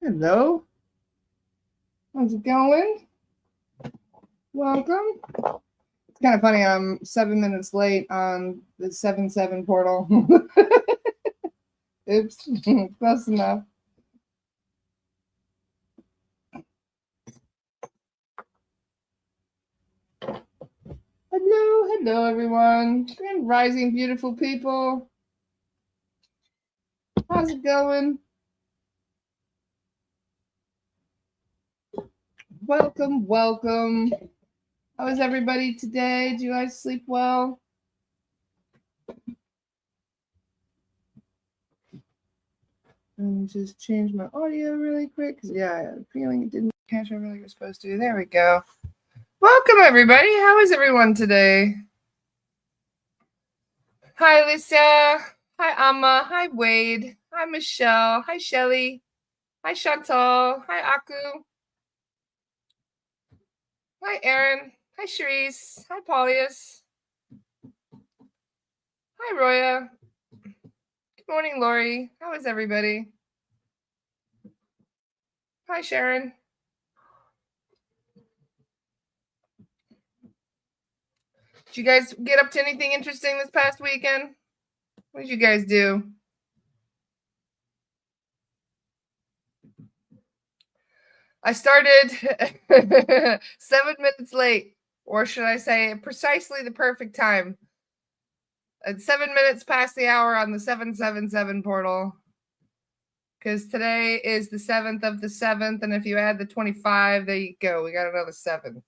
Hello. How's it going? Welcome. It's kind of funny. I'm 7 minutes late on the 7-7 portal. Oops. Close enough. Hello, everyone. Grand rising, beautiful people. How's it going? Welcome. How is everybody today? Do you guys sleep well? Let me just change my audio really quick because, yeah, I had a feeling it didn't catch what really was supposed to. There we go. Welcome, everybody. How is everyone today? Hi, Lisa. Hi, Amma. Hi, Wade. Hi, Michelle. Hi, Shelly. Hi, Chantal. Hi, Aku. Hi, Aaron. Hi, Cherise. Hi, Paulius. Hi, Roya. Good morning, Lori. How is everybody? Hi, Sharon. Did you guys get up to anything interesting this past weekend? What did you guys do? I started 7 minutes late, or should I say precisely the perfect time. At 7 minutes past the hour on the 777 portal. Because today is the 7th of the 7th, and if you add the 25, there you go. We got another 7.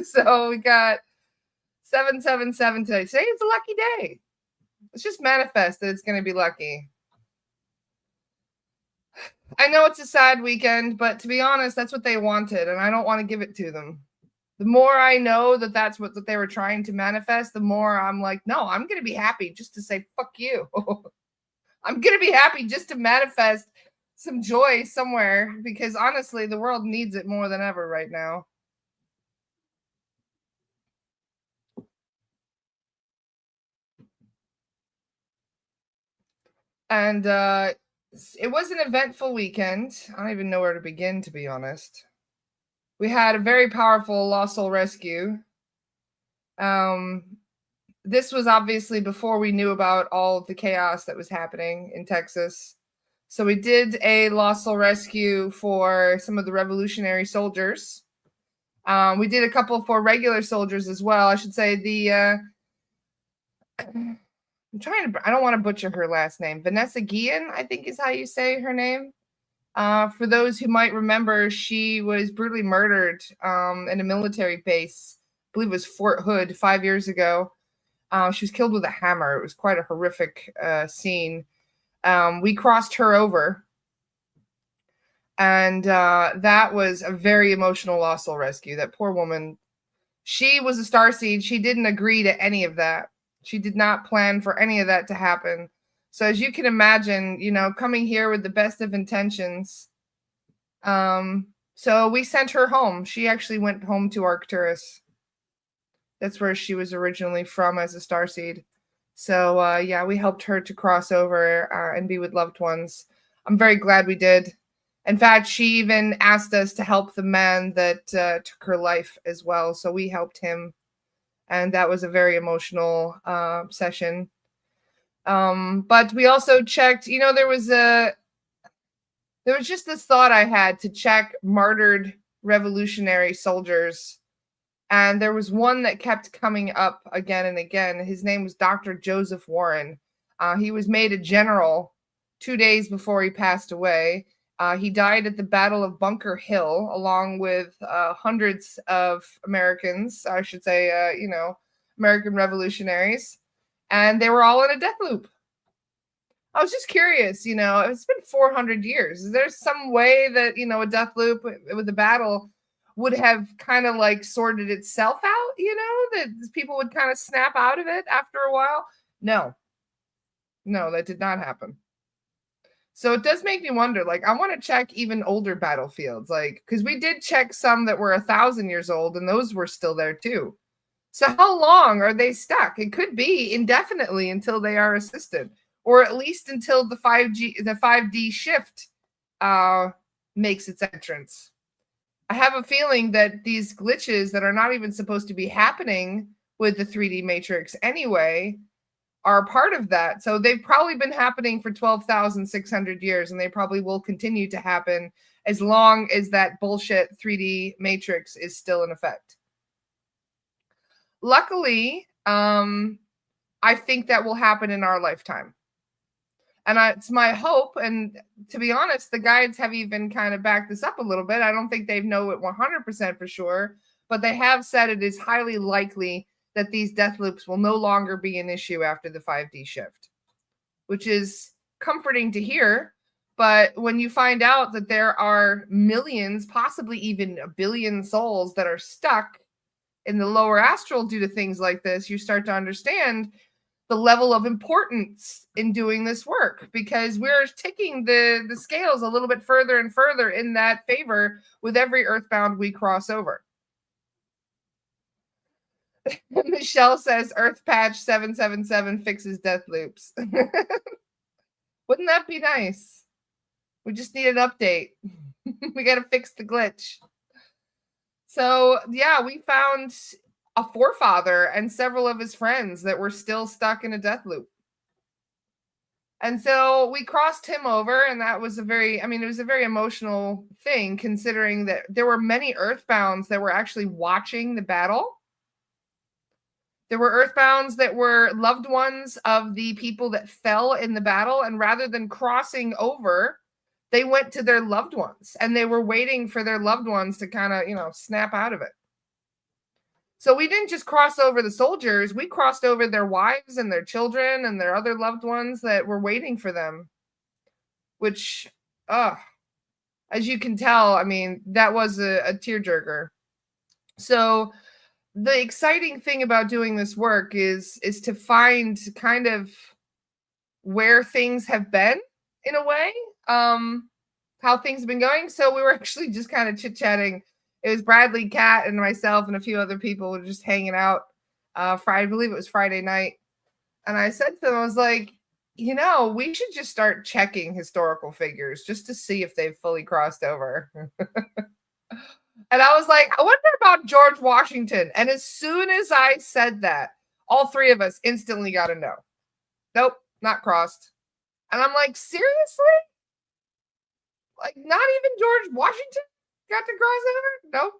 So we got 777 today. Today is a lucky day. Let's just manifest that it's going to be lucky. I know it's a sad weekend, but to be honest, that's what they wanted, and I don't want to give it to them. The more I know that that's what they were trying to manifest, the more I'm like, no, I'm going to be happy just to say, fuck you. I'm going to be happy just to manifest some joy somewhere, because honestly, the world needs it more than ever right now. And it was an eventful weekend. I don't even know where to begin, to be honest. We had a very powerful lost soul rescue. This was obviously before we knew about all of the chaos that was happening in Texas. So we did a lost soul rescue for some of the revolutionary soldiers. We did a couple for regular soldiers as well. I should say I don't want to butcher her last name. Vanessa Guillen, I think is how you say her name. For those who might remember, she was brutally murdered in a military base. I believe it was Fort Hood 5 years ago. She was killed with a hammer. It was quite a horrific scene. We crossed her over, and that was a very emotional lost soul rescue. That poor woman. She was a starseed. She didn't agree to any of that. She did not plan for any of that to happen. So as you can imagine, coming here with the best of intentions. So we sent her home. She actually went home to Arcturus. That's where she was originally from as a starseed. So yeah, we helped her to cross over and be with loved ones. I'm very glad we did. In fact, she even asked us to help the man that took her life as well. So we helped him, and that was a very emotional session. But we also checked. There was just this thought I had to check martyred revolutionary soldiers. And there was one that kept coming up again and again. His name was Dr. Joseph Warren. He was made a general 2 days before he passed away. He died at the Battle of Bunker Hill, along with hundreds of Americans, I should say, American revolutionaries. And they were all in a death loop. I was just curious, it's been 400 years. Is there some way that, a death loop with the battle would have kind of like sorted itself out, that people would kind of snap out of it after a while? No, that did not happen. So it does make me wonder, like, I want to check even older battlefields, like, because we did check some that were 1,000 years old, and those were still there too. So how long are they stuck? It could be indefinitely until they are assisted, or at least until the 5D shift makes its entrance. I have a feeling that these glitches that are not even supposed to be happening with the 3D matrix anyway are part of that. So they've probably been happening for 12,600 years, and they probably will continue to happen as long as that bullshit 3D matrix is still in effect. Luckily, I think that will happen in our lifetime. And it's my hope, and to be honest, the guides have even kind of backed this up a little bit. I don't think they know it 100% for sure, but they have said it is highly likely that these death loops will no longer be an issue after the 5D shift, which is comforting to hear. But when you find out that there are millions, possibly even a billion souls that are stuck in the lower astral due to things like this, you start to understand the level of importance in doing this work, because we're ticking the scales a little bit further and further in that favor with every earthbound we cross over. Michelle says Earth Patch 777 fixes death loops. Wouldn't that be nice? We just need an update. We got to fix the glitch. So yeah, we found a forefather and several of his friends that were still stuck in a death loop. And so we crossed him over, and that was it was a very emotional thing, considering that there were many earthbounds that were actually watching the battle. There were earthbounds that were loved ones of the people that fell in the battle, and rather than crossing over, they went to their loved ones, and they were waiting for their loved ones to kind of, snap out of it. So we didn't just cross over the soldiers, we crossed over their wives and their children and their other loved ones that were waiting for them, which, as you can tell, that was a tearjerker. So the exciting thing about doing this work is to find kind of where things have been, in a way, how things have been going. So we were actually just kind of chit-chatting. It was Bradley, Kat, and myself and a few other people were just hanging out. I believe it was Friday night. And I said to them, I was like, we should just start checking historical figures just to see if they've fully crossed over. And I was like, I wonder about George Washington. And as soon as I said that, all three of us instantly got a no. Nope, not crossed. And I'm like, seriously? Like, not even George Washington got to cross over? Nope.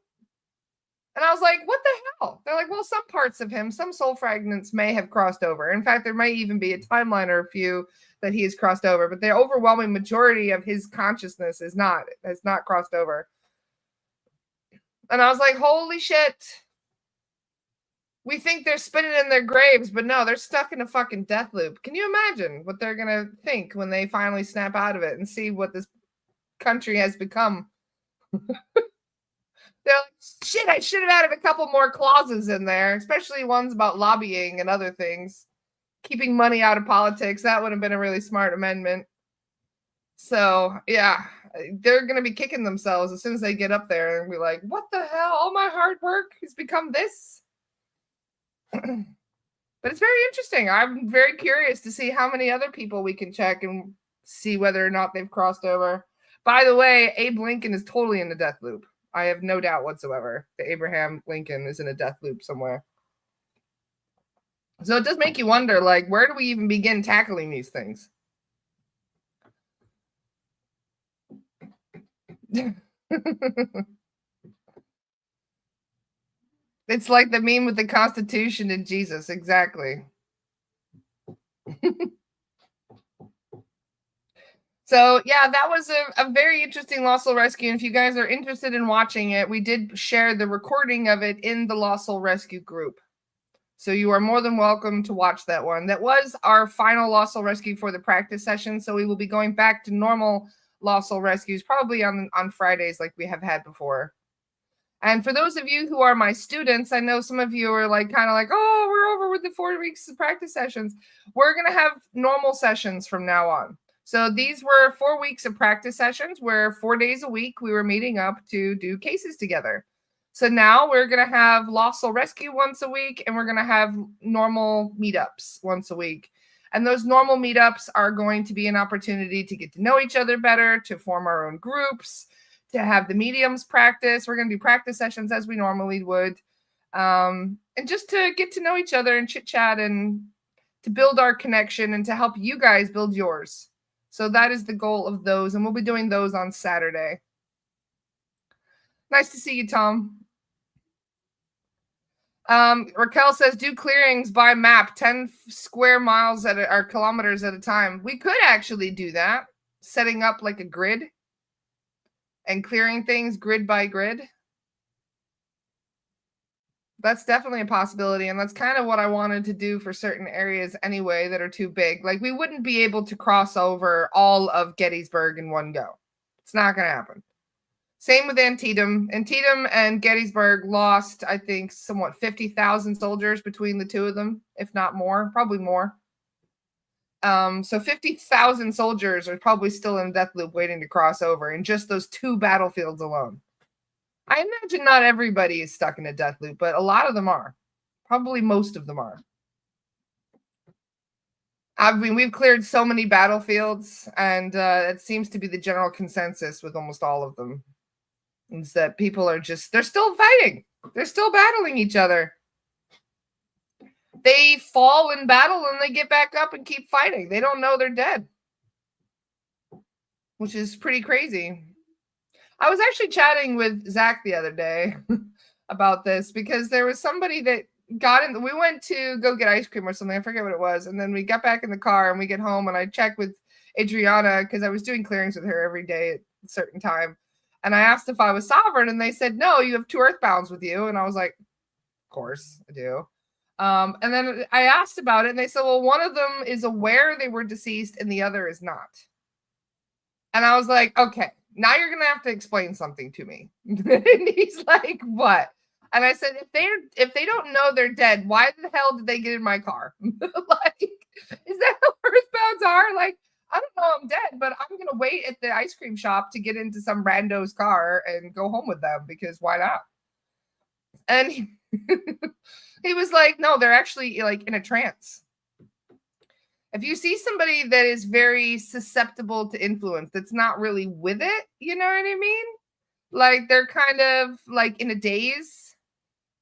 And I was like, what the hell? They're like, well, some parts of him, some soul fragments may have crossed over. In fact, there might even be a timeline or a few that he has crossed over, but the overwhelming majority of his consciousness has not crossed over. And I was like, holy shit. We think they're spinning in their graves, but no, they're stuck in a fucking death loop. Can you imagine what they're going to think when they finally snap out of it and see what this country has become? They're like, shit, I should have added a couple more clauses in there, especially ones about lobbying and other things. Keeping money out of politics. That would have been a really smart amendment. So, yeah, they're going to be kicking themselves as soon as they get up there and be like, what the hell? All my hard work has become this? But it's very interesting. I'm very curious to see how many other people we can check and see whether or not they've crossed over. By the way, Abe Lincoln is totally in the death loop. I have no doubt whatsoever that Abraham Lincoln is in a death loop somewhere. So it does make you wonder, like, where do we even begin tackling these things? It's like the meme with the Constitution and Jesus. Exactly. So, yeah, that was a very interesting Lost Soul Rescue. And if you guys are interested in watching it, we did share the recording of it in the Lost Soul Rescue group. So you are more than welcome to watch that one. That was our final Lost Soul Rescue for the practice session. So we will be going back to normal Lost Soul Rescues probably on Fridays like we have had before. And for those of you who are my students, I know some of you are kind of like, oh, we're over with the 4 weeks of practice sessions. We're going to have normal sessions from now on. So these were 4 weeks of practice sessions where 4 days a week we were meeting up to do cases together. So now we're going to have Lost Soul Rescue once a week, and we're going to have normal meetups once a week. And those normal meetups are going to be an opportunity to get to know each other better, to form our own groups, to have the mediums practice. We're going to do practice sessions as we normally would. And just to get to know each other and chit chat and to build our connection and to help you guys build yours. So that is the goal of those. And we'll be doing those on Saturday. Nice to see you, Tom. Raquel says, do clearings by map, 10 square miles or kilometers at a time. We could actually do that, setting up like a grid and clearing things grid by grid. That's definitely a possibility. And that's kind of what I wanted to do for certain areas anyway that are too big. Like, we wouldn't be able to cross over all of Gettysburg in one go. It's not going to happen. Same with Antietam. Antietam and Gettysburg lost, I think, somewhat 50,000 soldiers between the two of them, if not more, probably more. So 50,000 soldiers are probably still in a death loop waiting to cross over in just those two battlefields alone. I imagine not everybody is stuck in a death loop, but a lot of them are. Probably most of them are. I mean, we've cleared so many battlefields, and it seems to be the general consensus with almost all of them. Is that people are they're still fighting. They're still battling each other. They fall in battle and they get back up and keep fighting. They don't know they're dead, which is pretty crazy. I was actually chatting with Zach the other day about this because there was somebody that got in. We went to go get ice cream or something. I forget what it was. And then we got back in the car and we get home and I checked with Adriana because I was doing clearings with her every day at a certain time. And I asked if I was sovereign, and they said, no, you have 2 earthbounds with you. And I was like, of course I do. And then I asked about it, and they said, well, one of them is aware they were deceased, and the other is not. And I was like, okay, now you're going to have to explain something to me. And he's like, what? And I said, if they don't know they're dead, why the hell did they get in my car? Like, is that how earthbounds are? Like, I don't know I'm dead, but I'm going to wait at the ice cream shop to get into some rando's car and go home with them because why not? And he was like, no, they're actually like in a trance. If you see somebody that is very susceptible to influence, that's not really with it, you know what I mean? Like, they're kind of like in a daze.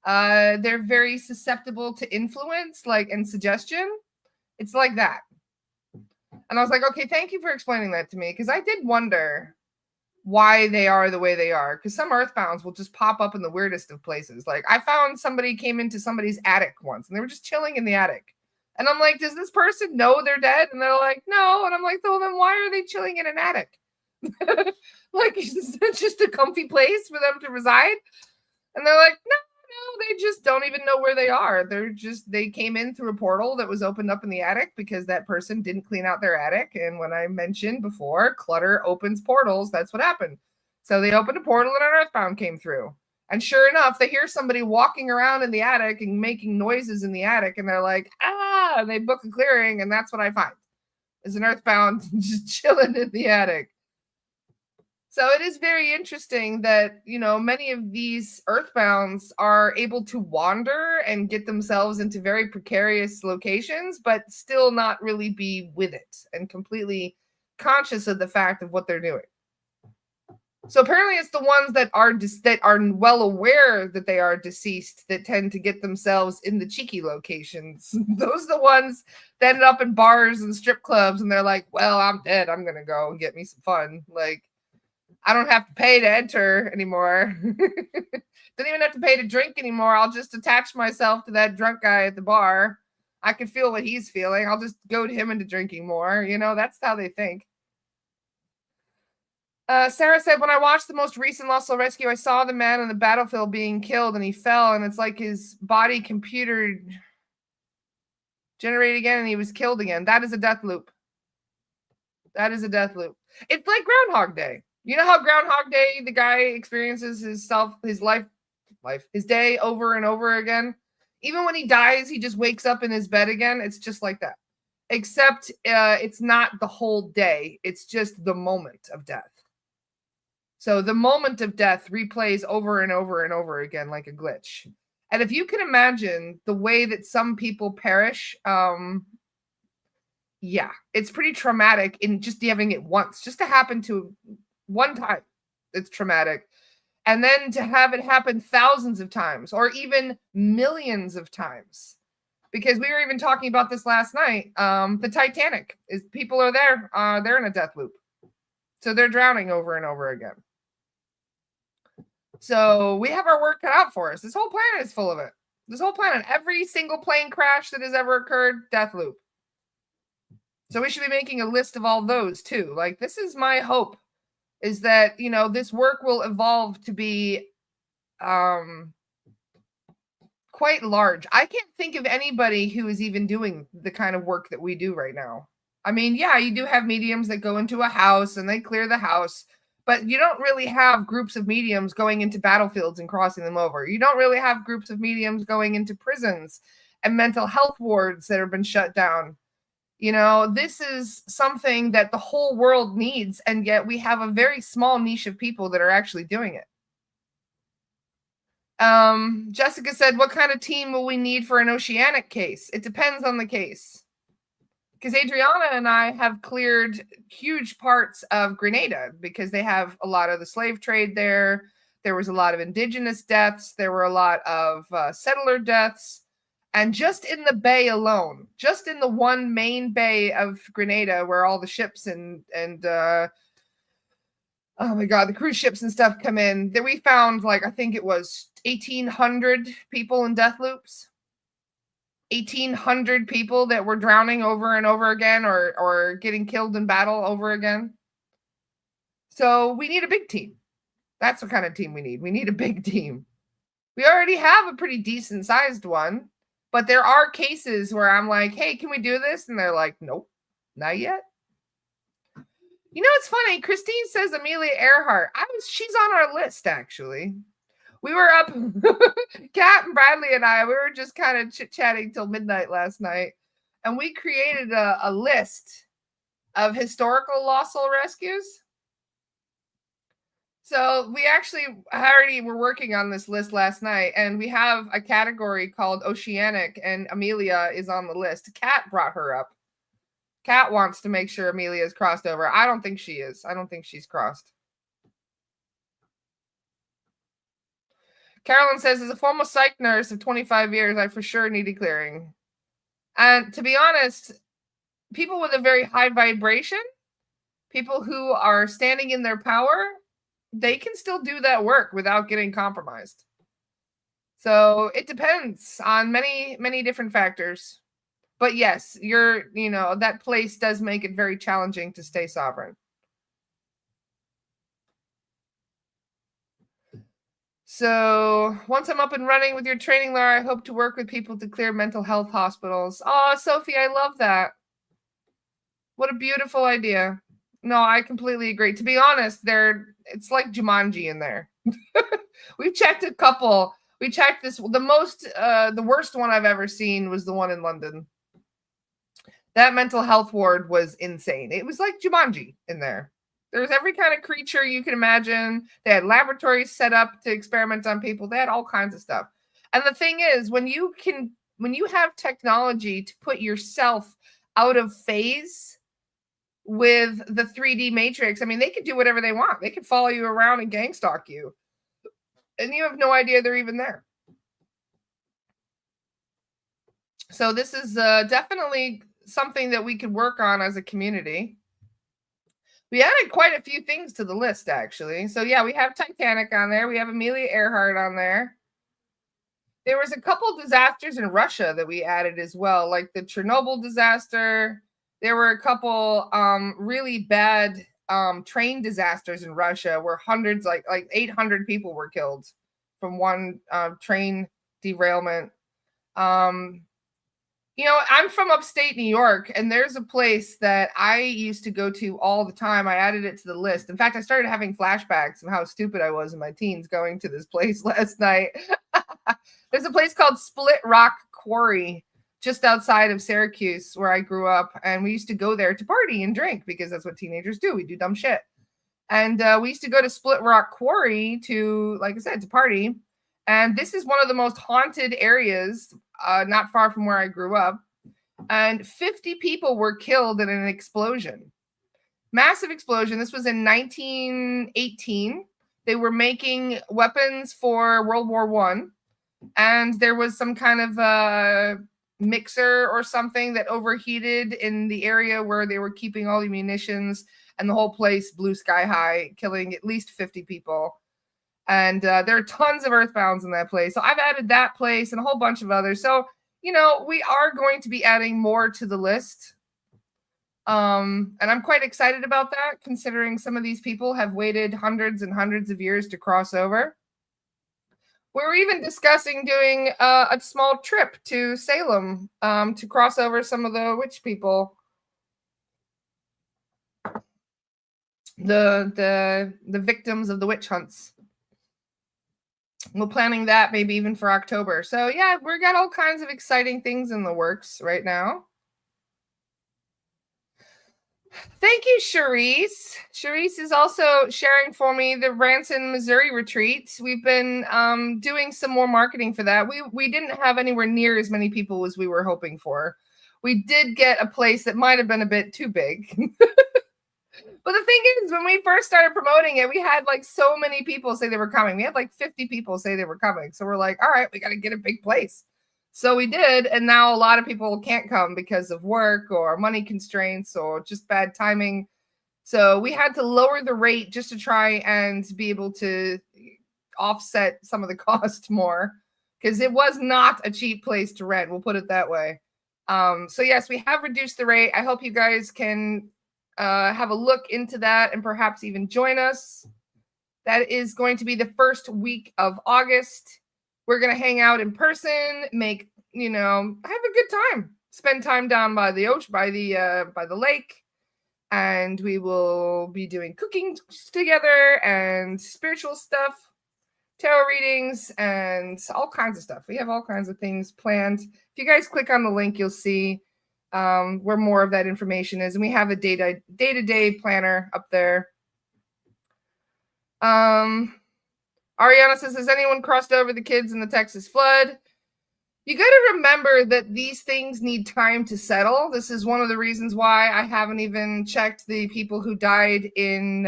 They're very susceptible to influence, like, and suggestion. It's like that. And I was like, okay, thank you for explaining that to me, because I did wonder why they are the way they are, because some earthbounds will just pop up in the weirdest of places. Like, I found somebody came into somebody's attic once, and they were just chilling in the attic. And I'm like, does this person know they're dead? And they're like, no. And I'm like, well, then why are they chilling in an attic? Like, is that just a comfy place for them to reside? And they're like, no, they just don't even know where they are. They came in through a portal that was opened up in the attic because that person didn't clean out their attic. And when I mentioned before, clutter opens portals, that's what happened. So they opened a portal and an earthbound came through. And sure enough, they hear somebody walking around in the attic and making noises in the attic. And they're like, and they book a clearing. And that's what I find is an earthbound just chilling in the attic. So it is very interesting that, many of these earthbounds are able to wander and get themselves into very precarious locations, but still not really be with it and completely conscious of the fact of what they're doing. So apparently it's the ones that are well aware that they are deceased that tend to get themselves in the cheeky locations. Those are the ones that end up in bars and strip clubs, and they're like, well, I'm dead. I'm going to go and get me some fun. Like, I don't have to pay to enter anymore. Don't even have to pay to drink anymore. I'll just attach myself to that drunk guy at the bar. I can feel what he's feeling. I'll just goad him into drinking more. That's how they think. Sarah said, when I watched the most recent Lost Soul Rescue, I saw the man on the battlefield being killed and he fell, and it's like his body computer generated again and he was killed again. That is a death loop. That is a death loop. It's like Groundhog Day. You know how Groundhog Day, the guy experiences his day over and over again? Even when he dies, he just wakes up in his bed again. It's just like that. Except it's not the whole day. It's just the moment of death. So the moment of death replays over and over and over again like a glitch. And if you can imagine the way that some people perish, yeah, it's pretty traumatic in just having it once, just to happen to one time. It's traumatic. And then to have it happen thousands of times or even millions of times. Because we were even talking about this last night. The Titanic is people are there. They're in a death loop. So they're drowning over and over again. So we have our work cut out for us. This whole planet is full of it. This whole planet, every single plane crash that has ever occurred, death loop. So we should be making a list of all those too. Like, this is my hope, is that, you know, this work will evolve to be quite large. I can't think of anybody who is even doing the kind of work that we do right now. I mean, yeah, you do have mediums that go into a house and they clear the house, but you don't really have groups of mediums going into battlefields and crossing them over. You don't really have groups of mediums going into prisons and mental health wards that have been shut down. You know, this is something that the whole world needs, and yet we have a very small niche of people that are actually doing it. Jessica said, what kind of team will we need for an oceanic case? It depends on the case. Because Adriana and I have cleared huge parts of Grenada because they have a lot of the slave trade there. There was a lot of indigenous deaths. There were a lot of settler deaths. And just in the bay alone, just in the one main bay of Grenada where all the ships and oh my God, the cruise ships and stuff come in, that we found, like, I think it was 1,800 people in death loops. 1,800 people that were drowning over and over again or getting killed in battle over again. So we need a big team. That's the kind of team we need. We need a big team. We already have a pretty decent sized one, but there are cases where I'm like, hey, can we do this? And they're like, nope, not yet. You know, it's funny. Christine says Amelia Earhart. She's on our list, actually. We were up, Kat and Bradley and I, we were just kind of chit-chatting till midnight last night. And we created a list of historical lost soul rescues. So we actually already were working on this list last night, and we have a category called Oceanic, and Amelia is on the list. Kat brought her up. Kat wants to make sure Amelia is crossed over. I don't think she is. I don't think she's crossed. Carolyn says, as a former psych nurse of 25 years, I for sure needed clearing. And to be honest, people with a very high vibration, people who are standing in their power, they can still do that work without getting compromised. So it depends on many, many different factors. But yes, that place does make it very challenging to stay sovereign. So once I'm up and running with your training, Laura, I hope to work with people to clear mental health hospitals. Oh, Sophie, I love that. What a beautiful idea. No, I completely agree. To be honest, it's like Jumanji in there. We've checked a couple. We checked this. The worst one I've ever seen was the one in London. That mental health ward was insane. It was like Jumanji in there. There was every kind of creature you can imagine. They had laboratories set up to experiment on people. They had all kinds of stuff. And the thing is, when you have technology to put yourself out of phase with the 3D matrix, I mean, they could do whatever they want. They could follow you around and gang stalk you. And you have no idea they're even there. So this is definitely something that we could work on as a community. We added quite a few things to the list, actually. So yeah, we have Titanic on there. We have Amelia Earhart on there. There was a couple disasters in Russia that we added as well, like the Chernobyl disaster. There were a couple really bad train disasters in Russia where hundreds, like 800 people were killed from one train derailment. I'm from upstate New York, and there's a place that I used to go to all the time. I added it to the list. In fact, I started having flashbacks of how stupid I was in my teens going to this place last night. There's a place called Split Rock Quarry just outside of Syracuse where I grew up, and we used to go there to party and drink because that's what teenagers do. We do dumb shit. And we used to go to Split Rock Quarry to, like I said, to party. And this is one of the most haunted areas not far from where I grew up. And 50 people were killed in an explosion. Massive explosion. This was in 1918. They were making weapons for World War One, and there was some kind of mixer or something that overheated in the area where they were keeping all the munitions, and the whole place blew sky high, killing at least 50 people. And there are tons of earthbounds in that place. So I've added that place and a whole bunch of others. So, we are going to be adding more to the list. And I'm quite excited about that, considering some of these people have waited hundreds and hundreds of years to cross over. We were even discussing doing a small trip to Salem to cross over some of the witch people. The victims of the witch hunts. We're planning that maybe even for October. So yeah, we've got all kinds of exciting things in the works right now. Thank you, Charisse. Charisse is also sharing for me the Ranson, Missouri retreat. We've been doing some more marketing for that. We didn't have anywhere near as many people as we were hoping for. We did get a place that might have been a bit too big. But the thing is, when we first started promoting it, we had like so many people say they were coming. We had like 50 people say they were coming. So we're like, all right, we got to get a big place. So we did. And now a lot of people can't come because of work or money constraints or just bad timing. So we had to lower the rate just to try and be able to offset some of the cost more, because it was not a cheap place to rent. We'll put it that way. So yes, we have reduced the rate. I hope you guys can have a look into that and perhaps even join us. That is going to be the first week of August. We're going to hang out in person, make, have a good time, spend time down by the ocean, by the lake, and we will be doing cooking together and spiritual stuff, tarot readings, and all kinds of stuff. We have all kinds of things planned. If you guys click on the link, you'll see where more of that information is, and we have a day-to-day planner up there. Ariana says, has anyone crossed over the kids in the Texas flood? You got to remember that these things need time to settle. This is one of the reasons why I haven't even checked the people who died in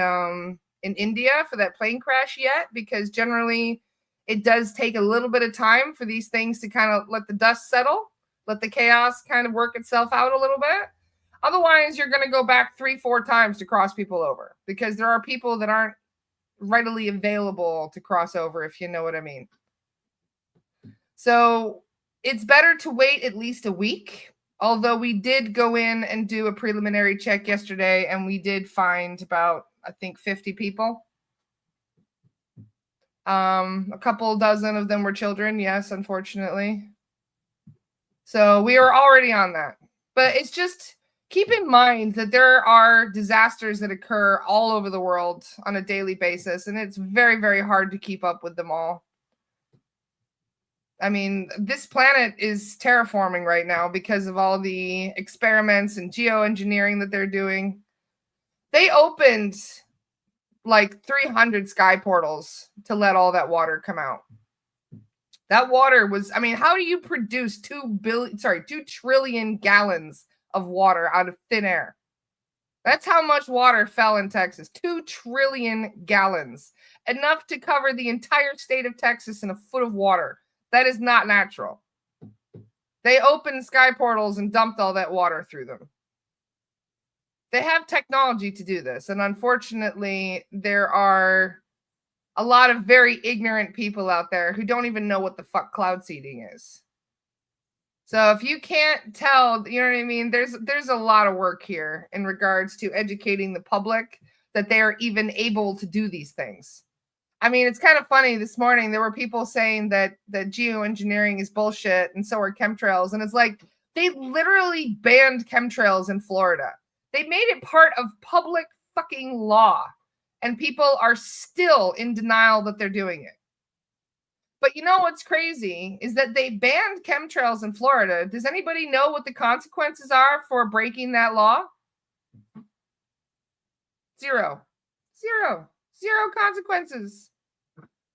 India for that plane crash yet, because generally it does take a little bit of time for these things to kind of let the dust settle. Let the chaos kind of work itself out a little bit. Otherwise, you're going to go back 3-4 times to cross people over, because there are people that aren't readily available to cross over, if you know what I mean. So it's better to wait at least a week. Although we did go in and do a preliminary check yesterday, and we did find about, I think, 50 people. A couple dozen of them were children, yes, unfortunately. So we are already on that. But it's just, keep in mind that there are disasters that occur all over the world on a daily basis, and it's very, very hard to keep up with them all. I mean, this planet is terraforming right now because of all the experiments and geoengineering that they're doing. They opened like 300 sky portals to let all that water come out. That water was, how do you produce 2 trillion gallons of water out of thin air? That's how much water fell in Texas. 2 trillion gallons. Enough to cover the entire state of Texas in a foot of water. That is not natural. They opened sky portals and dumped all that water through them. They have technology to do this. And unfortunately, there are a lot of very ignorant people out there who don't even know what the fuck cloud seeding is. So if you can't tell, you know what I mean? There's a lot of work here in regards to educating the public that they are even able to do these things. It's kind of funny. This morning, there were people saying that geoengineering is bullshit, and so are chemtrails. And it's like, they literally banned chemtrails in Florida. They made it part of public fucking law. And people are still in denial that they're doing it. But you know what's crazy is that they banned chemtrails in Florida. Does anybody know what the consequences are for breaking that law? Zero consequences.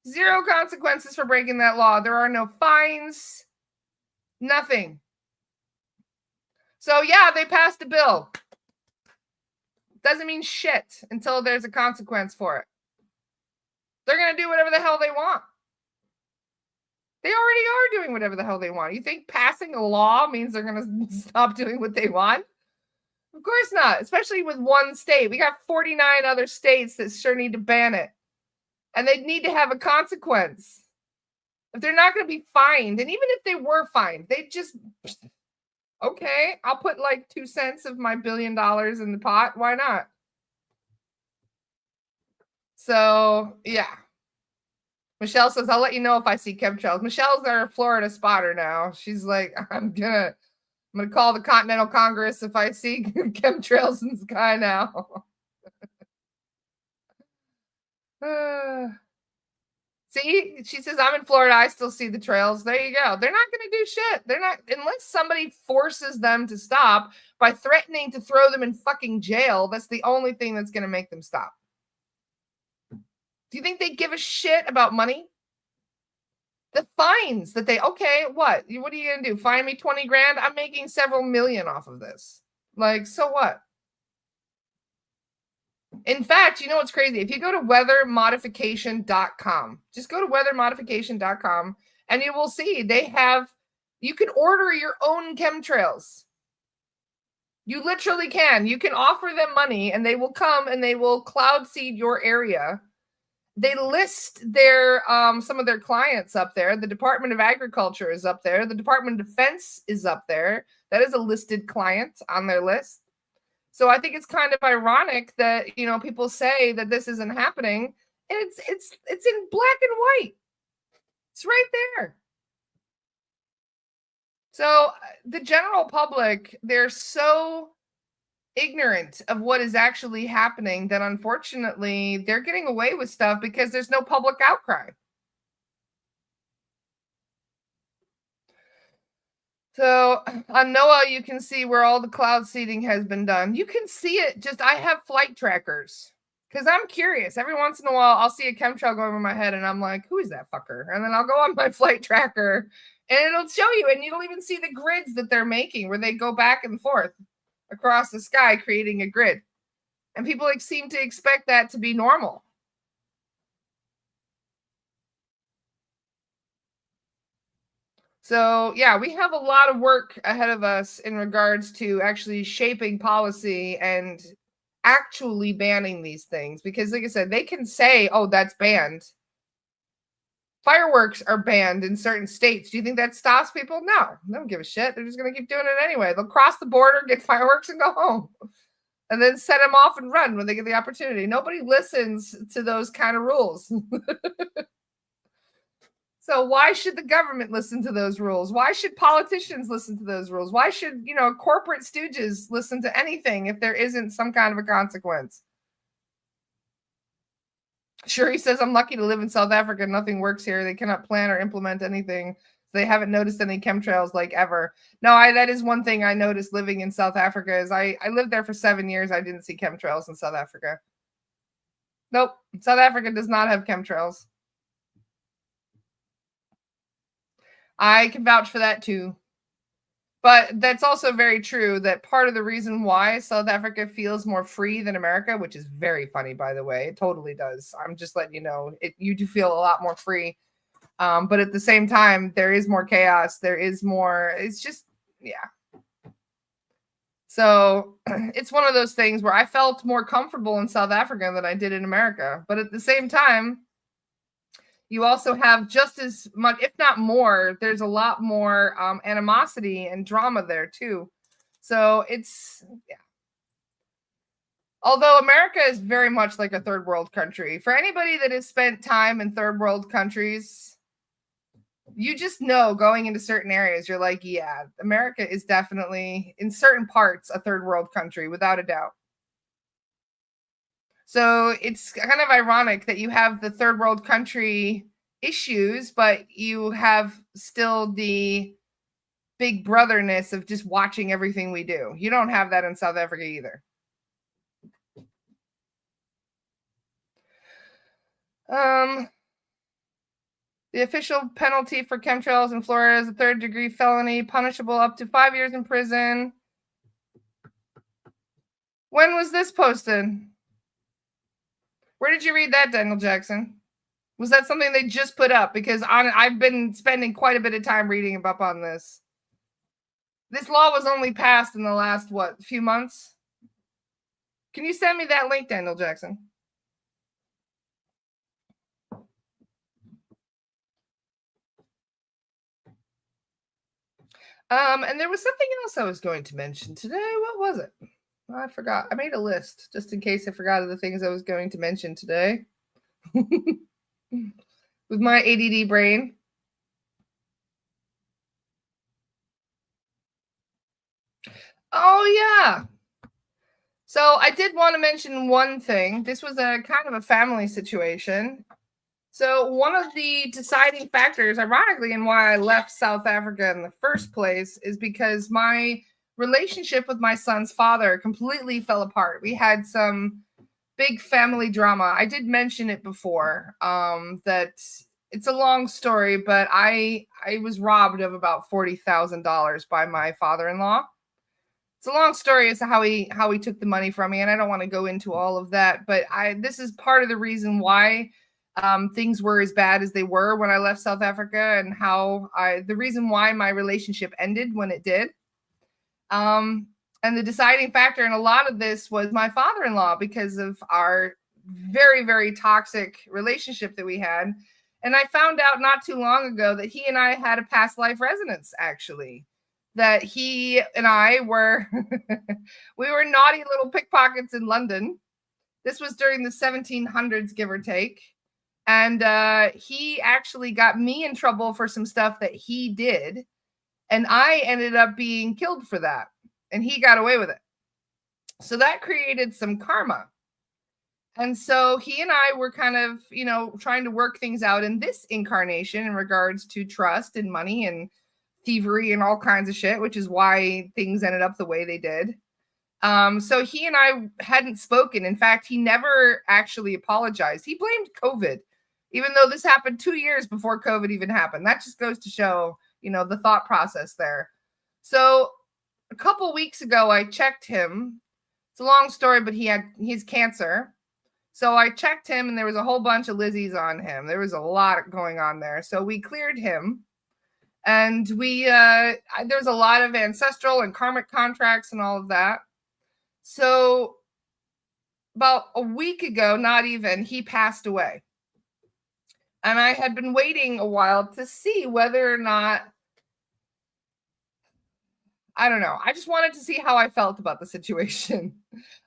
Zero consequences for breaking that law. There are no fines. Nothing. So yeah, they passed a bill. Doesn't mean shit until there's a consequence for it. They're going to do whatever the hell they want. They already are doing whatever the hell they want. You think passing a law means they're going to stop doing what they want? Of course not, especially with one state. We got 49 other states that sure need to ban it. And they need to have a consequence. If they're not going to be fined, and even if they were fined, they just, okay, I'll put like 2 cents of my $1 billion in the pot. Why not? So, yeah. Michelle says, I'll let you know if I see chemtrails. Michelle's our Florida spotter now. She's like, I'm gonna call the Continental Congress if I see chemtrails in the sky now. See, she says, I'm in Florida. I still see the trails. There you go. They're not going to do shit. They're not, unless somebody forces them to stop by threatening to throw them in fucking jail. That's the only thing that's going to make them stop. Do you think they give a shit about money? The fines that they, okay, what are you going to do? Fine me 20 grand? I'm making several million off of this. Like, so what? In fact, you know what's crazy? If you go to weathermodification.com, just go to weathermodification.com and you will see you can order your own chemtrails. You literally can. You can offer them money and they will come and they will cloud seed your area. They list their some of their clients up there. The Department of Agriculture is up there. The Department of Defense is up there. That is a listed client on their list. So I think it's kind of ironic that, people say that this isn't happening, and it's in black and white. It's right there. So the general public, they're so ignorant of what is actually happening that unfortunately they're getting away with stuff because there's no public outcry. So on NOAA, you can see where all the cloud seeding has been done. You can see it. I have flight trackers because I'm curious. Every once in a while, I'll see a chemtrail go over my head and I'm like, who is that fucker? And then I'll go on my flight tracker and it'll show you, and you'll even see the grids that they're making where they go back and forth across the sky, creating a grid. And people seem to expect that to be normal. So, yeah, we have a lot of work ahead of us in regards to actually shaping policy and actually banning these things. Because, like I said, they can say, oh, that's banned. Fireworks are banned in certain states. Do you think that stops people? No, they don't give a shit. They're just going to keep doing it anyway. They'll cross the border, get fireworks, and go home. And then set them off and run when they get the opportunity. Nobody listens to those kind of rules. So why should the government listen to those rules? Why should politicians listen to those rules? Why should, corporate stooges listen to anything if there isn't some kind of a consequence? Sure, he says, I'm lucky to live in South Africa. Nothing works here. They cannot plan or implement anything. They haven't noticed any chemtrails like ever. No, that is one thing I noticed living in South Africa is I lived there for 7 years. I didn't see chemtrails in South Africa. Nope. South Africa does not have chemtrails. I can vouch for that too. But that's also very true that part of the reason why South Africa feels more free than America, which is very funny, by the way, it totally does. I'm just letting you know, you do feel a lot more free. But at the same time, there is more chaos. There is more, it's just, yeah. So it's one of those things where I felt more comfortable in South Africa than I did in America. But at the same time, you also have just as much, if not more, there's a lot more animosity and drama there too. So it's, yeah. Although America is very much like a third world country. For anybody that has spent time in third world countries, you just know going into certain areas, you're like, yeah, America is definitely in certain parts a third world country, without a doubt. So it's kind of ironic that you have the third world country issues, but you have still the big brotherness of just watching everything we do. You don't have that in South Africa either. The official penalty for chemtrails in Florida is a third-degree felony, punishable up to 5 years in prison. When was this posted? Where did you read that, Daniel Jackson? Was that something they just put up? Because I've been spending quite a bit of time reading up on this. This law was only passed in the last, few months? Can you send me that link, Daniel Jackson? And there was something else I was going to mention today. What was it? I forgot. I made a list just in case I forgot of the things I was going to mention today. With my ADD brain. Oh, yeah. So I did want to mention one thing. This was a kind of a family situation. So one of the deciding factors, ironically, in why I left South Africa in the first place is because my relationship with my son's father completely fell apart. We had some big family drama. I did mention it before, that it's a long story, but I was robbed of about $40,000 by my father-in-law. It's a long story as to how he took the money from me, and I don't want to go into all of that, but this is part of the reason why things were as bad as they were when I left South Africa, and the reason why my relationship ended when it did. And the deciding factor in a lot of this was my father-in-law, because of our very, very toxic relationship that we had. And I found out not too long ago that he and I had a past life resonance, actually. That he and I were, we were naughty little pickpockets in London. This was during the 1700s, give or take. And he actually got me in trouble for some stuff that he did. And I ended up being killed for that. And he got away with it. So that created some karma. And so he and I were kind of, trying to work things out in this incarnation in regards to trust and money and thievery and all kinds of shit, which is why things ended up the way they did. So he and I hadn't spoken. In fact, he never actually apologized. He blamed COVID, even though this happened 2 years before COVID even happened. That just goes to show, the thought process there. So a couple weeks ago, I checked him. It's a long story, but he's cancer. So I checked him, and there was a whole bunch of Lizzies on him. There was a lot going on there. So we cleared him. And there's a lot of ancestral and karmic contracts and all of that. So about a week ago, not even, he passed away. And I had been waiting a while to see whether or not, I don't know. I just wanted to see how I felt about the situation.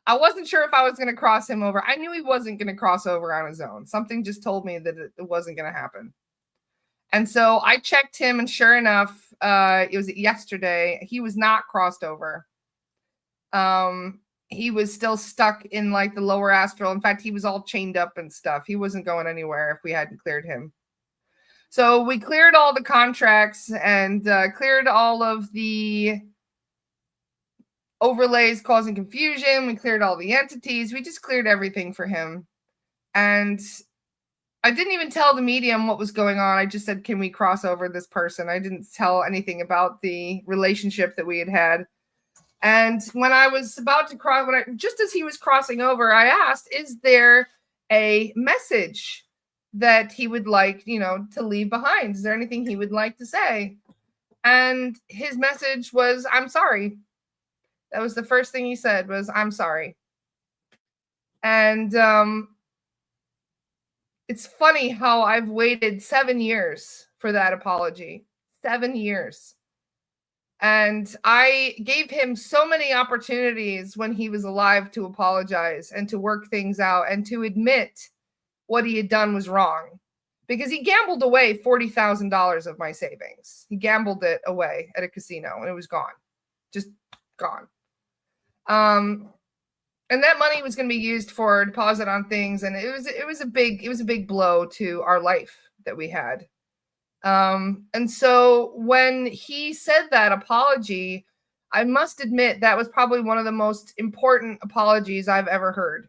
I wasn't sure if I was going to cross him over. I knew he wasn't going to cross over on his own. Something just told me that it wasn't going to happen. And so I checked him, and sure enough, it was yesterday. He was not crossed over. He was still stuck in like the lower astral. In fact, he was all chained up and stuff. He wasn't going anywhere if we hadn't cleared him. So we cleared all the contracts and cleared all of the overlays causing confusion. We cleared all the entities. We just cleared everything for him. And I didn't even tell the medium what was going on. I just said, can we cross over this person? I didn't tell anything about the relationship that we had had. And when I was about to cross, just as he was crossing over, I asked, is there a message that he would like, to leave behind? Is there anything he would like to say? And his message was, I'm sorry. That was the first thing he said was, I'm sorry. And it's funny how I've waited 7 years for that apology. 7 years. And I gave him so many opportunities when he was alive to apologize and to work things out and to admit what he had done was wrong. Because he gambled away $40,000 of my savings. He gambled it away at a casino and it was gone. Just gone. And that money was going to be used for a deposit on things, and it was a big blow to our life that we had. And so when he said that apology, I must admit that was probably one of the most important apologies I've ever heard.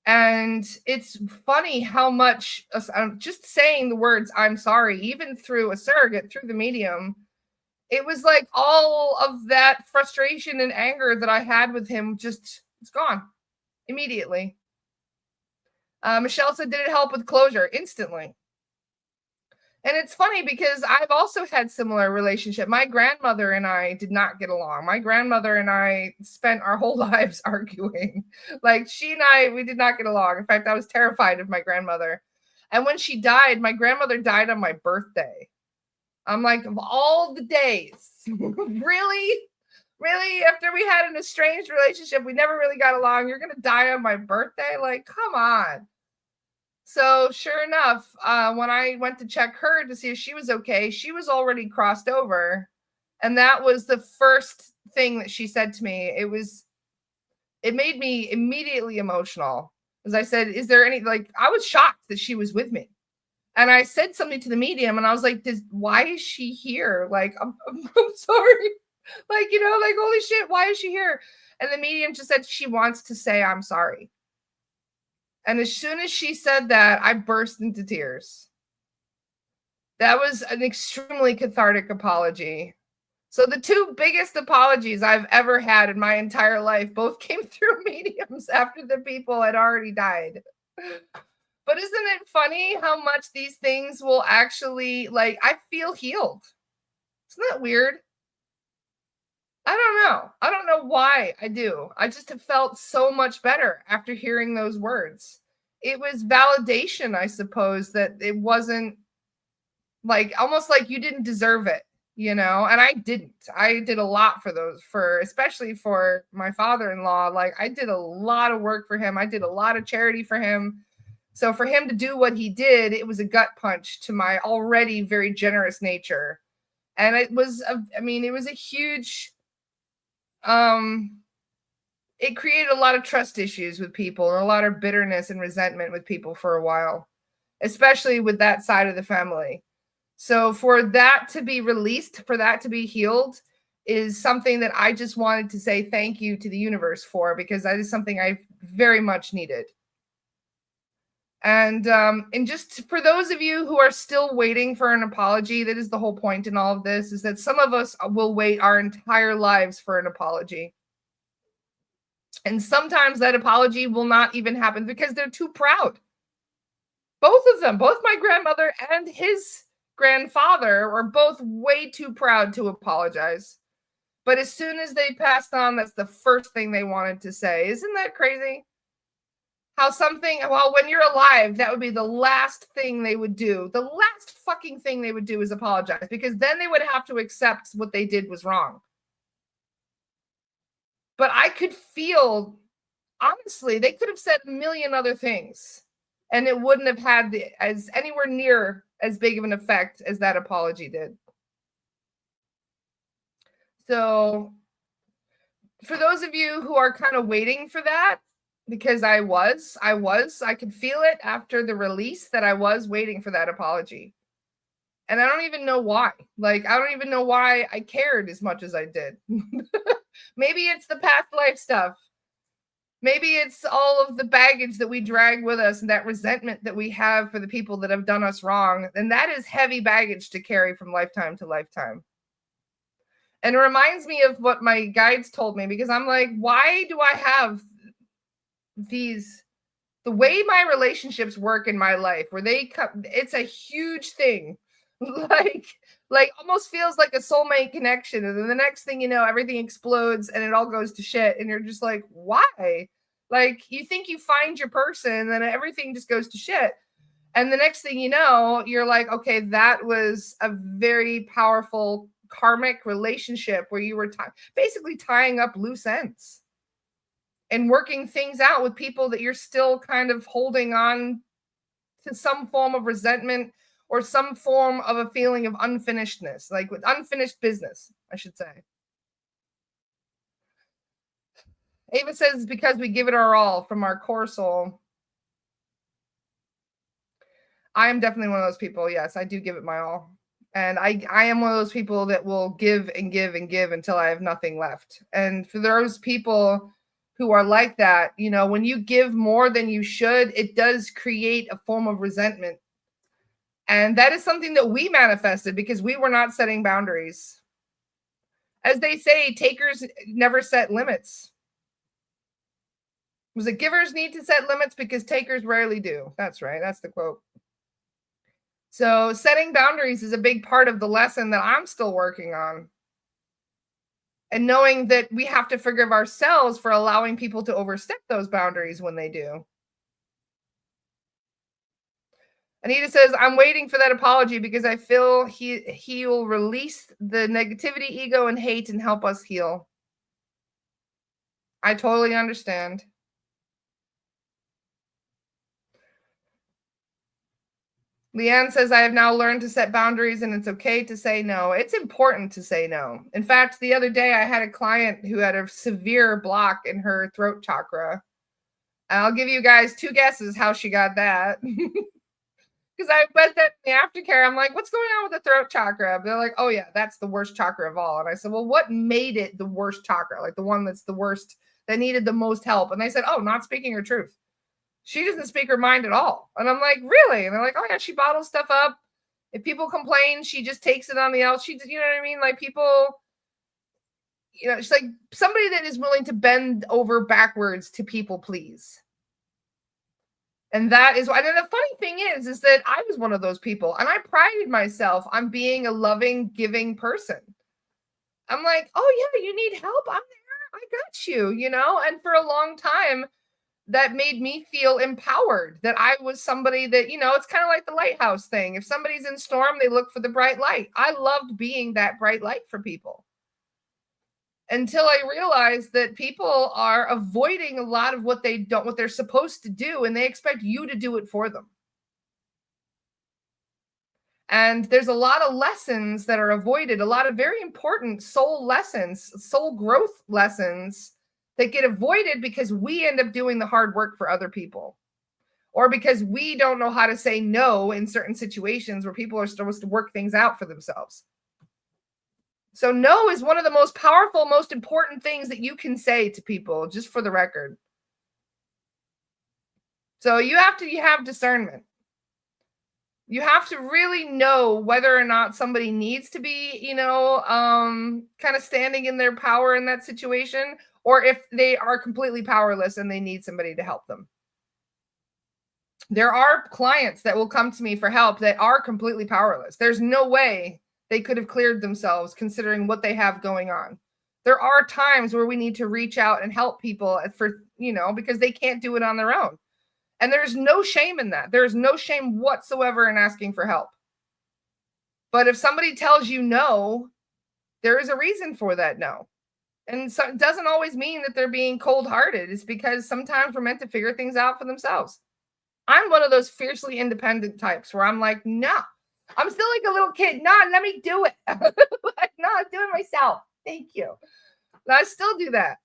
And it's funny how much just saying the words, I'm sorry, even through a surrogate, through the medium, it was like all of that frustration and anger that I had with him it's gone immediately. Michelle said, did it help with closure? Instantly. And it's funny because I've also had similar relationship. My grandmother and I did not get along. My grandmother and I spent our whole lives arguing. Like she and I, we did not get along. In fact, I was terrified of my grandmother. And when she died, my grandmother died on my birthday. I'm like, of all the days, really? Really? After we had an estranged relationship, we never really got along. You're going to die on my birthday? Like, come on. So sure enough, when I went to check her to see if she was okay, she was already crossed over. And that was the first thing that she said to me. It made me immediately emotional. As I said, is there any, like, I was shocked that she was with me. And I said something to the medium and I was like, why is she here? Like, I'm sorry. Like, like, holy shit, why is she here? And the medium just said she wants to say, I'm sorry. And as soon as she said that, I burst into tears. That was an extremely cathartic apology. So the two biggest apologies I've ever had in my entire life both came through mediums after the people had already died. But isn't it funny how much these things will actually, like, I feel healed. Isn't that weird? I don't know. I don't know why I do. I just have felt so much better after hearing those words. It was validation, I suppose, that it wasn't like almost like you didn't deserve it, and I didn't. I did a lot especially for my father-in-law. Like I did a lot of work for him. I did a lot of charity for him. So for him to do what he did, it was a gut punch to my already very generous nature. And it was a huge, it created a lot of trust issues with people and a lot of bitterness and resentment with people for a while, especially with that side of the family. So for that to be released, for that to be healed, is something that I just wanted to say thank you to the universe for, because that is something I very much needed. And just for those of you who are still waiting for an apology, that is the whole point in all of this, is that some of us will wait our entire lives for an apology. And sometimes that apology will not even happen because they're too proud. Both of them, both my grandmother and his grandfather, were both way too proud to apologize. But as soon as they passed on, that's the first thing they wanted to say. Isn't that crazy? How when you're alive, that would be the last thing they would do. The last fucking thing they would do is apologize, because then they would have to accept what they did was wrong. But I could feel, honestly, they could have said a million other things and it wouldn't have had as anywhere near as big of an effect as that apology did. So for those of you who are kind of waiting for that, because I could feel it after the release that I was waiting for that apology. And I don't even know why. Like, I don't even know why I cared as much as I did. Maybe it's the past life stuff. Maybe it's all of the baggage that we drag with us and that resentment that we have for the people that have done us wrong. And that is heavy baggage to carry from lifetime to lifetime. And it reminds me of what my guides told me, because I'm like, why do I have the way my relationships work in my life, where it's a huge thing. like almost feels like a soulmate connection. And then the next thing you know, everything explodes and it all goes to shit. And you're just like, why? Like, you think you find your person and then everything just goes to shit. And the next thing you know, you're like, okay, that was a very powerful karmic relationship where you were basically tying up loose ends and working things out with people that you're still kind of holding on to some form of resentment or some form of a feeling of unfinishedness, like with unfinished business, I should say. Ava says it's because we give it our all from our core soul. I am definitely one of those people. Yes, I do give it my all. And I am one of those people that will give and give and give until I have nothing left. And for those people who are like that, when you give more than you should, it does create a form of resentment. And that is something that we manifested because we were not setting boundaries. As they say, takers never set limits. Was it givers need to set limits because takers rarely do? That's right. That's the quote. So setting boundaries is a big part of the lesson that I'm still working on. And knowing that we have to forgive ourselves for allowing people to overstep those boundaries when they do. Anita says, I'm waiting for that apology because I feel he'll release the negativity, ego, and hate and help us heal. I totally understand. Leanne says, I have now learned to set boundaries and it's okay to say no. It's important to say no. In fact, the other day I had a client who had a severe block in her throat chakra. I'll give you guys 2 guesses how she got that. Because I bet that in the aftercare, I'm like, what's going on with the throat chakra? They're like, oh yeah, that's the worst chakra of all. And I said, well, what made it the worst chakra? Like the one that's the worst, that needed the most help. And they said, oh, not speaking her truth. She doesn't speak her mind at all. And I'm like, really? And they're like, oh yeah, she bottles stuff up. If people complain, she just takes it on the out. She, you know what I mean? Like people, you know, she's like somebody that is willing to bend over backwards to people please. And that is why. And the funny thing is that I was one of those people, and I prided myself on being a loving, giving person. I'm like, oh yeah, you need help? I'm there. I got you, you know? And for a long time, that made me feel empowered, that I was somebody that, you know, it's kind of like the lighthouse thing. If somebody's in storm, they look for the bright light. I loved being that bright light for people. Until I realized that people are avoiding a lot of what they're supposed to do, and they expect you to do it for them. And there's a lot of lessons that are avoided, a lot of very important soul lessons, soul growth lessons that get avoided because we end up doing the hard work for other people, or because we don't know how to say no in certain situations where people are supposed to work things out for themselves. So no is one of the most powerful, most important things that you can say to people, just for the record. So you have discernment. You have to really know whether or not somebody needs to be, you know, kind of standing in their power in that situation, or if they are completely powerless and they need somebody to help them. There are clients that will come to me for help that are completely powerless. There's no way they could have cleared themselves considering what they have going on. There are times where we need to reach out and help people for, you know, because they can't do it on their own. And there's no shame in that. There's no shame whatsoever in asking for help. But if somebody tells you no, there is a reason for that no. And so it doesn't always mean that they're being cold-hearted. It's because sometimes we're meant to figure things out for themselves. I'm one of those fiercely independent types where I'm like, no. I'm still like a little kid. No, let me do it. Like, no, I'm doing it myself. Thank you. And I still do that.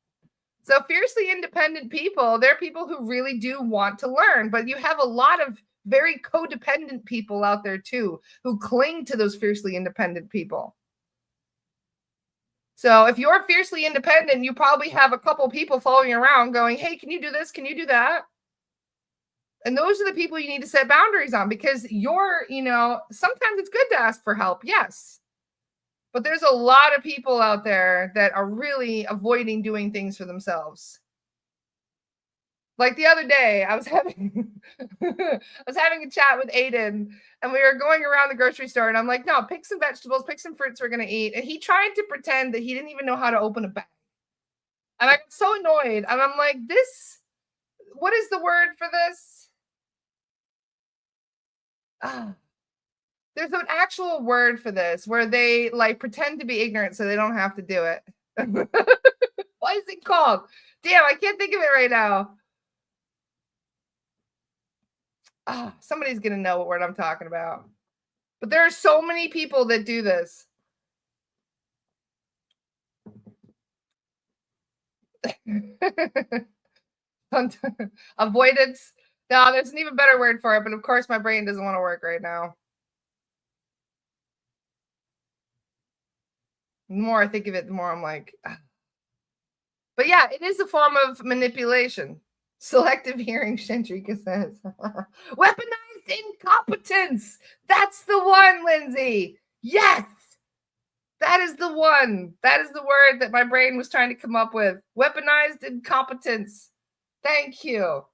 So fiercely independent people, they're people who really do want to learn, but you have a lot of very codependent people out there too, who cling to those fiercely independent people. So if you're fiercely independent, you probably have a couple people following you around going, hey, can you do this? Can you do that? And those are the people you need to set boundaries on, because you're, you know, sometimes it's good to ask for help. Yes. But there's a lot of people out there that are really avoiding doing things for themselves. Like the other day, I was having a chat with Aiden, and we were going around the grocery store, and I'm like, no, pick some vegetables, pick some fruits we're going to eat. And he tried to pretend that he didn't even know how to open a bag. And I got so annoyed. And I'm like, what is the word for this? There's an actual word for this where they like pretend to be ignorant so they don't have to do it. What is it called? Damn, I can't think of it right now. Somebody's going to know what word I'm talking about. But there are so many people that do this. Avoidance. No, there's an even better word for it, but of course my brain doesn't want to work right now. The more I think of it, the more I'm like, But yeah, it is a form of manipulation. Selective hearing, Shantrika says. Weaponized incompetence. That's the one, Lindsay. Yes. That is the one. That is the word that my brain was trying to come up with. Weaponized incompetence. Thank you.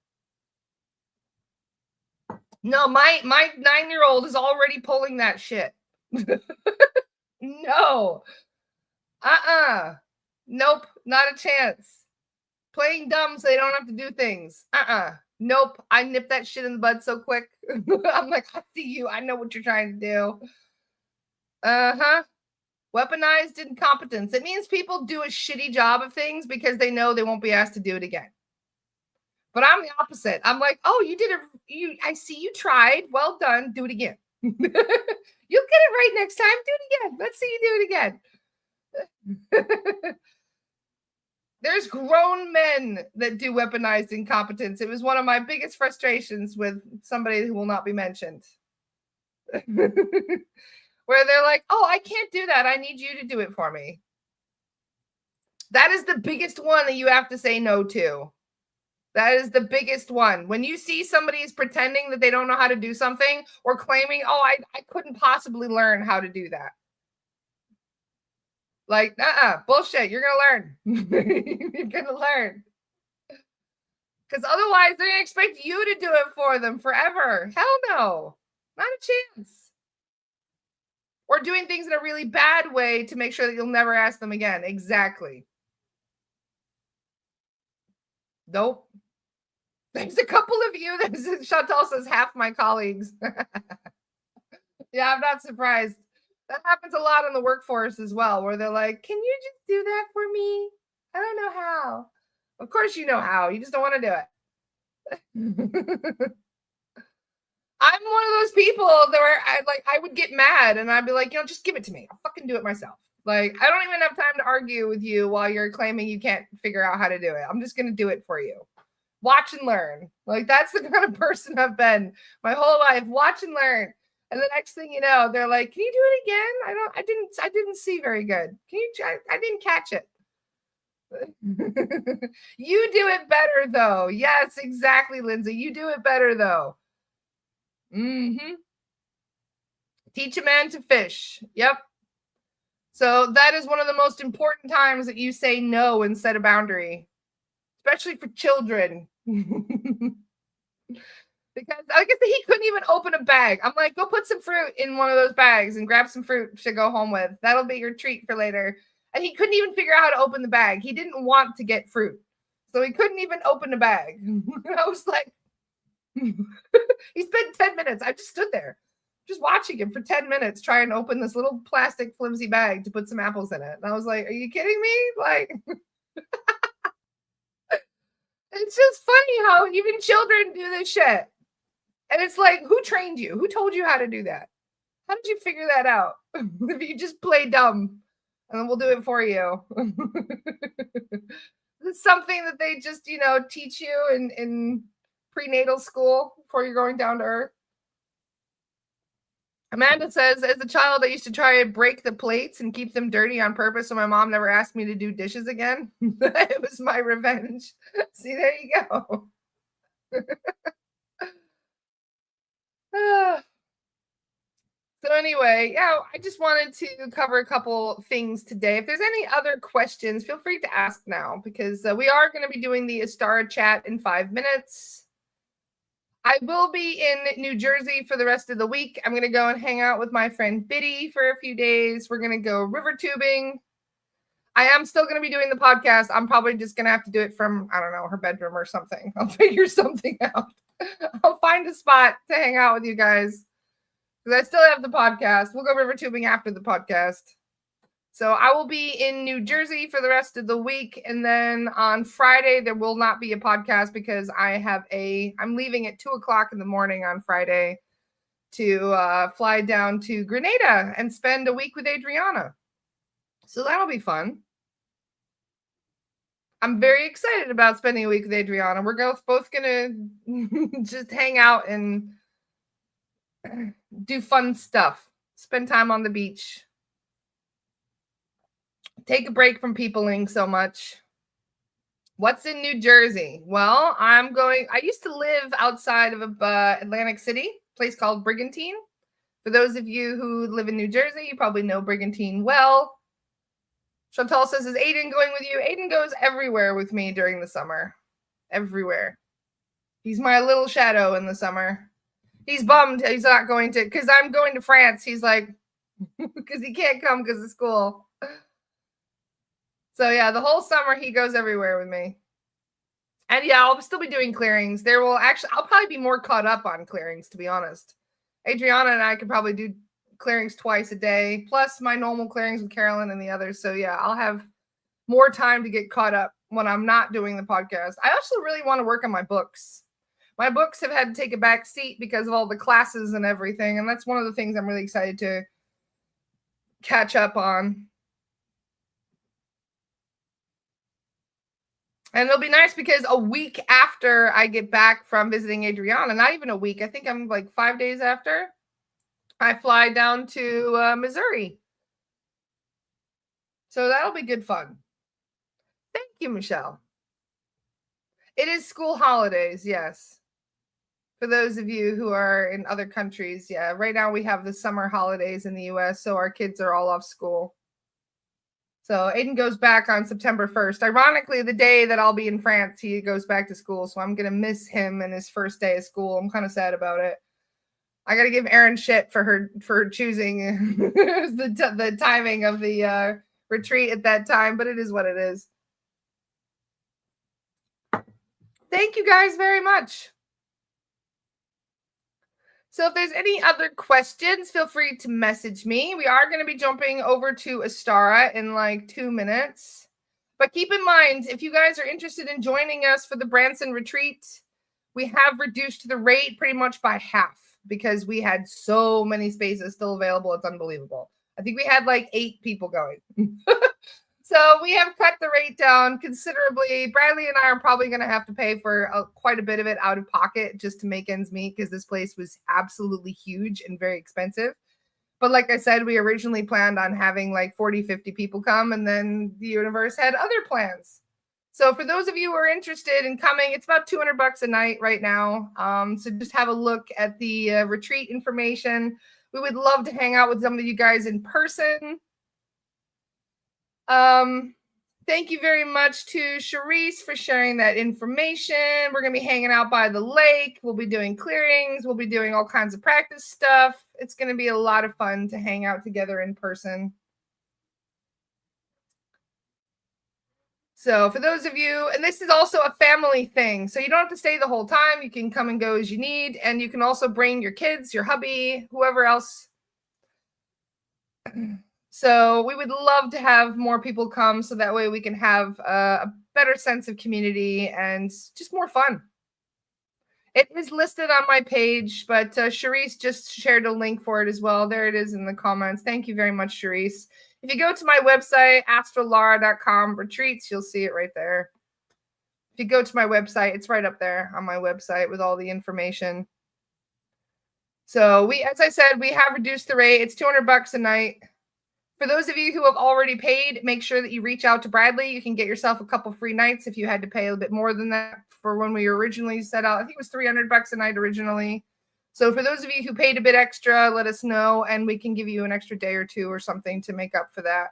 No, my 9-year-old is already pulling that shit. No. Nope, not a chance. Playing dumb so they don't have to do things. Nope. I nip that shit in the bud so quick. I'm like, I see you. I know what you're trying to do. Weaponized incompetence. It means people do a shitty job of things because they know they won't be asked to do it again. But I'm the opposite. I'm like, oh, I see you tried. Well done. Do it again. You'll get it right next time. Do it again. Let's see you do it again. There's grown men that do weaponized incompetence. It was one of my biggest frustrations with somebody who will not be mentioned. Where they're like, oh, I can't do that. I need you to do it for me. That is the biggest one that you have to say no to. That is the biggest one. When you see somebody is pretending that they don't know how to do something or claiming, oh, I couldn't possibly learn how to do that. Like, bullshit. You're going to learn. You're going to learn. Because otherwise, they're going to expect you to do it for them forever. Hell no. Not a chance. Or doing things in a really bad way to make sure that you'll never ask them again. Exactly. Nope. There's a couple of you that Chantal says half my colleagues. Yeah, I'm not surprised. That happens a lot in the workforce as well, where they're like, can you just do that for me? I don't know how. Of course you know how. You just don't want to do it. I'm one of those people that I would get mad and I'd be like, just give it to me. I'll fucking do it myself. Like, I don't even have time to argue with you while you're claiming you can't figure out how to do it. I'm just going to do it for you. Watch and learn. Like, that's the kind of person I've been my whole life. Watch and learn. And the next thing you know, they're like, can you do it again? I didn't see very good. Can you try? I didn't catch it. You do it better though. Yes, exactly, Lindsay. You do it better though. Teach a man to fish. Yep. So that is one of the most important times that you say no and set a boundary, especially for children. Because I guess he couldn't even open a bag. I'm like, go put some fruit in one of those bags and grab some fruit to go home with. That'll be your treat for later. And he couldn't even figure out how to open the bag. He didn't want to get fruit. So he couldn't even open the bag. I was like, he spent 10 minutes. I just stood there, just watching him for 10 minutes, trying to open this little plastic flimsy bag to put some apples in it. And I was like, are you kidding me? Like, it's just funny how even children do this shit. And it's like, who trained you? Who told you how to do that? How did you figure that out? If you just play dumb, and then we'll do it for you. It's something that they just, teach you in prenatal school before you're going down to earth. Amanda says, as a child, I used to try to break the plates and keep them dirty on purpose so my mom never asked me to do dishes again. It was my revenge. See, there you go. So anyway, I just wanted to cover a couple things today. If there's any other questions, feel free to ask now, because we are going to be doing the Astara chat in 5 minutes. I will be in New Jersey for the rest of the week. I'm going to go and hang out with my friend Biddy for a few days. We're going to go river tubing. I am still going to be doing the podcast. I'm probably just going to have to do it from, I don't know, her bedroom or something. I'll figure something out. I'll find a spot to hang out with you guys, because I still have the podcast. We'll go river tubing after the podcast. So I will be in New Jersey for the rest of the week. And then on Friday, there will not be a podcast because I'm leaving at 2:00 in the morning on Friday to fly down to Grenada and spend a week with Adriana. So that'll be fun. I'm very excited about spending a week with Adriana. We're both going to just hang out and do fun stuff. Spend time on the beach. Take a break from peopling so much. What's in New Jersey? Well, I used to live outside of Atlantic City, a place called Brigantine. For those of you who live in New Jersey, you probably know Brigantine well. Chantal says, is Aiden going with you? Aiden goes everywhere with me during the summer. everywhere. He's my little shadow in the summer. He's bummed he's not going to, because I'm going to France. He's like, because he can't come because of school. So yeah, the whole summer he goes everywhere with me. And yeah, I'll still be doing clearings. I'll probably be more caught up on clearings, to be honest. Adriana and I could probably do clearings twice a day, plus my normal clearings with Carolyn and the others. So yeah, I'll have more time to get caught up when I'm not doing the podcast. I also really want to work on my books. My books have had to take a back seat because of all the classes and everything. And that's one of the things I'm really excited to catch up on. And it'll be nice because a week after I get back from visiting Adriana, not even a week, I think I'm like 5 days after, I fly down to Missouri. So that'll be good fun. Thank you, Michelle. It is school holidays, yes. For those of you who are in other countries, yeah. Right now we have the summer holidays in the US, so our kids are all off school. So Aiden goes back on September 1st. Ironically, the day that I'll be in France, he goes back to school. So I'm going to miss him and his first day of school. I'm kind of sad about it. I got to give Erin shit for choosing the timing of the retreat at that time, but it is what it is. Thank you guys very much. So if there's any other questions, feel free to message me. We are going to be jumping over to Astara in like 2 minutes. But keep in mind, if you guys are interested in joining us for the Branson retreat, we have reduced the rate pretty much by half because we had so many spaces still available. It's unbelievable. I think we had like 8 people going. So we have cut the rate down considerably. Bradley and I are probably going to have to pay for quite a bit of it out of pocket just to make ends meet because this place was absolutely huge and very expensive. But like I said, we originally planned on having like 40, 50 people come, and then the universe had other plans. So for those of you who are interested in coming, it's about $200 a night right now. So just have a look at the retreat information. We would love to hang out with some of you guys in person. Thank you very much to Charisse for sharing that information. We're going to be hanging out by the lake. We'll be doing clearings. We'll be doing all kinds of practice stuff. It's going to be a lot of fun to hang out together in person. So for those of you, and this is also a family thing, so you don't have to stay the whole time. You can come and go as you need, and you can also bring your kids, your hubby, whoever else. So we would love to have more people come so that way we can have a better sense of community and just more fun. It is listed on my page, but Charisse just shared a link for it as well. There it is in the comments. Thank you very much, Charisse. If you go to my website, astralara.com retreats, you'll see it right there. If you go to my website, it's right up there on my website with all the information. So as I said, we have reduced the rate. It's $200 a night. For those of you who have already paid, make sure that you reach out to Bradley. You can get yourself a couple free nights if you had to pay a little bit more than that for when we originally set out. I think it was $300 a night originally. So for those of you who paid a bit extra, let us know, and we can give you an extra day or two or something to make up for that.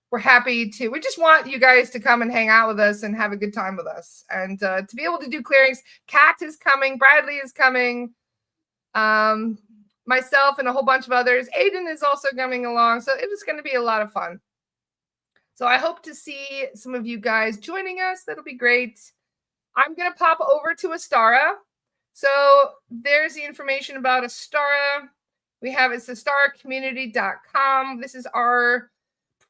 We're happy to. We just want you guys to come and hang out with us and have a good time with us. And to be able to do clearings, Kat is coming. Bradley is coming. Myself and a whole bunch of others. Aiden is also coming along. So it was going to be a lot of fun. So I hope to see some of you guys joining us. That'll be great. I'm going to pop over to Astara. So there's the information about Astara. It's astaracommunity.com. This is our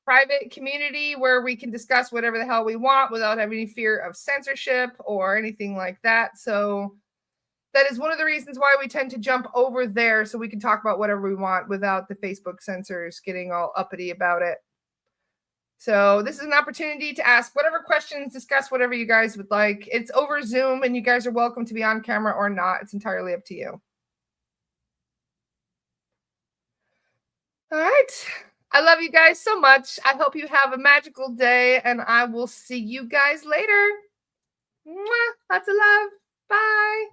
private community where we can discuss whatever the hell we want without having any fear of censorship or anything like that. So that is one of the reasons why we tend to jump over there so we can talk about whatever we want without the Facebook censors getting all uppity about it. So this is an opportunity to ask whatever questions, discuss whatever you guys would like. It's over Zoom, and you guys are welcome to be on camera or not. It's entirely up to you. All right. I love you guys so much. I hope you have a magical day, and I will see you guys later. Mwah. Lots of love. Bye.